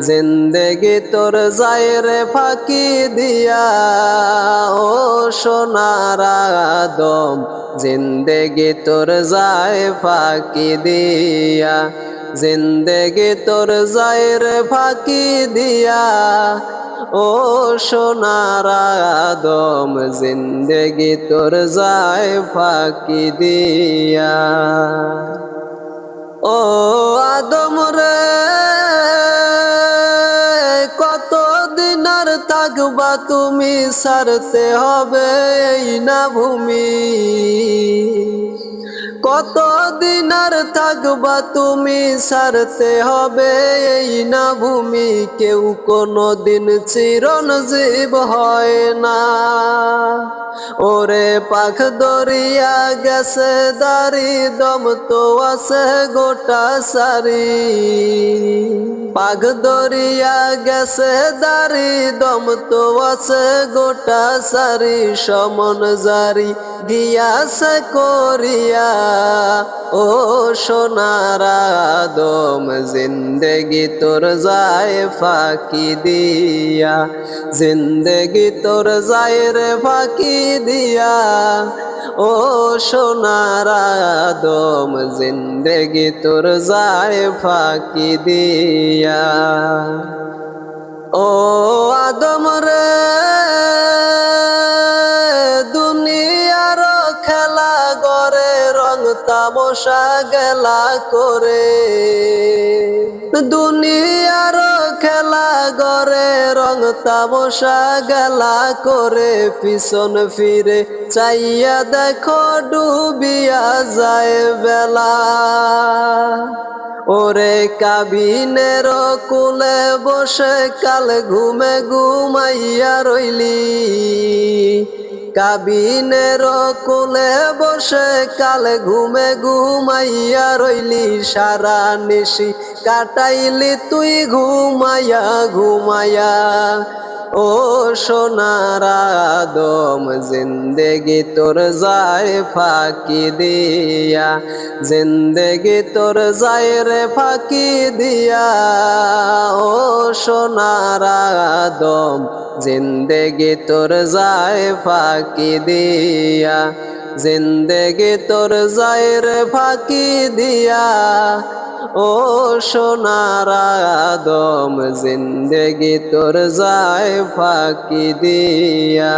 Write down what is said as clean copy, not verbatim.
জিন্দেগি তোর যায় রে ফাঁকি দিয়া ও সোনার আদম জিন্দেগি তোর যায় ফাঁকি দিয়া জিন্দেগি তোর যায় রে ফাঁকি দিয়া ও সোনার আদম জিন্দেগি তোর যায় ফাঁকি দিয়া ও আদম রে কত দিন আর থাকবা তুমি ছাড়তে হবে এই না ভূমি কত দিন আর থাকবা তুমি ছাড়তে হবে এই না ভূমি কেউ কোনো দিন চিরঞ্জীব হয় না ওরে পাখ দরিয়া গেছে দাড়ি দম তো আছে গোটা সারি পাখ দরিয়া গেছে দাড়ি দম তো আছে গোটা সারি সমন জারি গিয়াছে করিয়া ও সোনার আদম জিন্দেগি তোর যায় ফাঁকি দিয়া জিন্দেগি তোর যায় রে ফাঁকি দিয়া ও সোনার আদম জিন্দেগি তোর যায় ফাঁকি দিয়া ও আদম রে দুনিয়ার খেলা গরে রং তামসা গেলা করে দুনিয়ার খেলা গরে রং তামসা গেলা করে পিছন ফিরে চাইয়া দেখো ডুবিয়া যায় বেলা ওরে কাবিনের কুলে বসে কাল ঘুমে ঘুমাইয়া রইলি কাবিনের কুলে বসে কাল ঘুমে ঘুমাইয়া রইলি সারা নিশি কাটাইলি তুই ঘুমাইয়া ঘুমাইয়া ও সোনার আদম জিন্দেগি তোর যায় ফাঁকি দিয়া জিন্দেগি তোর যায় রে ফাঁকি দিয়া ও সোনার আদম জিন্দেগি তোর যায় ফাঁকি দিয়া জিন্দেগি তোর যায় রে ফাঁকি দিয়া ও সোনার আদম জিন্দেগি তোর যায় ফাঁকি দিয়া